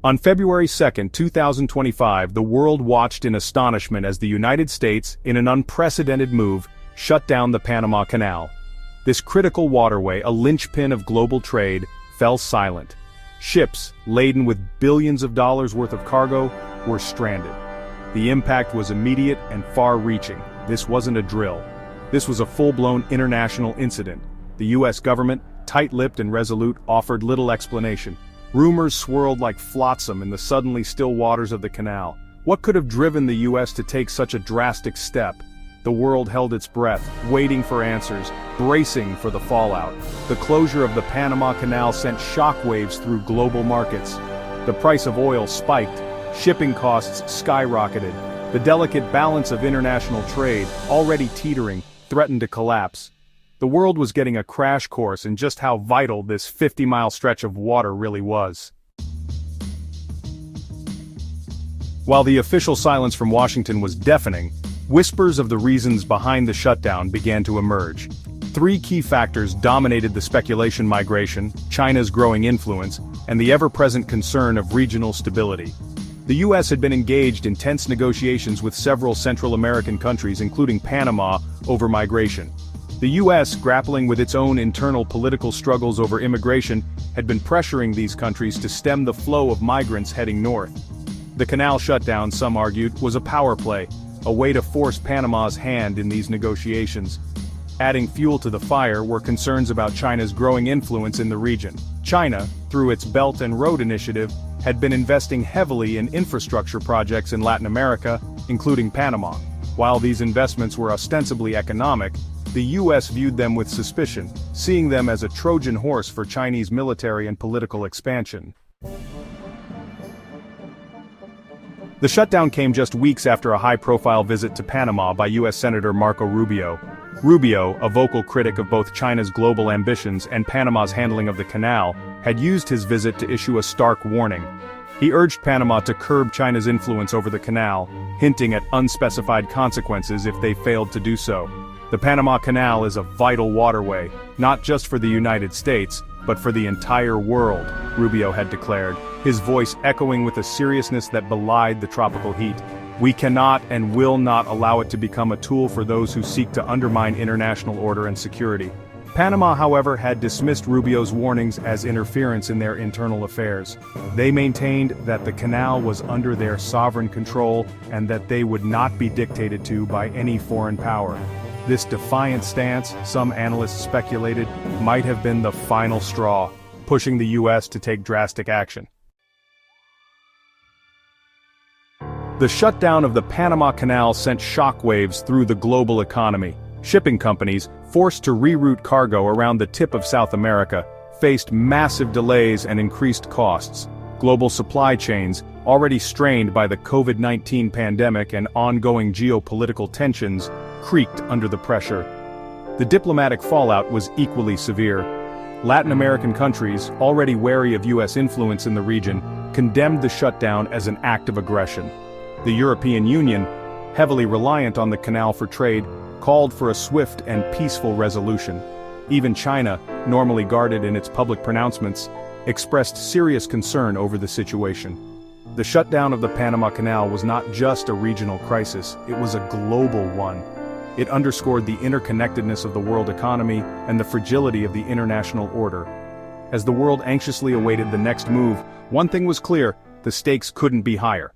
On February 2, 2025, the world watched in astonishment as the United States, in an unprecedented move, shut down the Panama Canal. This critical waterway, a linchpin of global trade, fell silent. Ships, laden with billions of dollars worth of cargo, were stranded. The impact was immediate and far-reaching. This wasn't a drill. This was a full-blown international incident. The U.S. government, tight-lipped and resolute, offered little explanation. Rumors swirled like flotsam in the suddenly still waters of the canal. What could have driven the U.S. to take such a drastic step? The world held its breath, waiting for answers, bracing for the fallout. The closure of the Panama Canal sent shockwaves through global markets. The price of oil spiked, shipping costs skyrocketed. The delicate balance of international trade, already teetering, threatened to collapse. The world was getting a crash course in just how vital this 50-mile stretch of water really was. While the official silence from Washington was deafening, whispers of the reasons behind the shutdown began to emerge. Three key factors dominated the speculation: migration, China's growing influence, and the ever-present concern of regional stability. The U.S. had been engaged in tense negotiations with several Central American countries, including Panama, over migration. The U.S., grappling with its own internal political struggles over immigration, had been pressuring these countries to stem the flow of migrants heading north. The canal shutdown, some argued, was a power play, a way to force Panama's hand in these negotiations. Adding fuel to the fire were concerns about China's growing influence in the region. China, through its Belt and Road Initiative, had been investing heavily in infrastructure projects in Latin America, including Panama. While these investments were ostensibly economic, the U.S. viewed them with suspicion, seeing them as a Trojan horse for Chinese military and political expansion. The shutdown came just weeks after a high-profile visit to Panama by U.S. Senator Marco Rubio. Rubio, a vocal critic of both China's global ambitions and Panama's handling of the canal, had used his visit to issue a stark warning. He urged Panama to curb China's influence over the canal, hinting at unspecified consequences if they failed to do so. The Panama Canal is a vital waterway, not just for the United States, but for the entire world, Rubio had declared, his voice echoing with a seriousness that belied the tropical heat. We cannot and will not allow it to become a tool for those who seek to undermine international order and security. Panama, however, had dismissed Rubio's warnings as interference in their internal affairs. They maintained that the canal was under their sovereign control and that they would not be dictated to by any foreign power. This defiant stance, some analysts speculated, might have been the final straw, pushing the U.S. to take drastic action. The shutdown of the Panama Canal sent shockwaves through the global economy. Shipping companies, forced to reroute cargo around the tip of South America, faced massive delays and increased costs. Global supply chains, already strained by the COVID-19 pandemic and ongoing geopolitical tensions, creaked under the pressure. The diplomatic fallout was equally severe. Latin American countries, already wary of U.S. influence in the region, condemned the shutdown as an act of aggression. The European Union, heavily reliant on the canal for trade, called for a swift and peaceful resolution. Even China, normally guarded in its public pronouncements, expressed serious concern over the situation. The shutdown of the Panama Canal was not just a regional crisis, it was a global one. It underscored the interconnectedness of the world economy and the fragility of the international order. As the world anxiously awaited the next move, one thing was clear: the stakes couldn't be higher.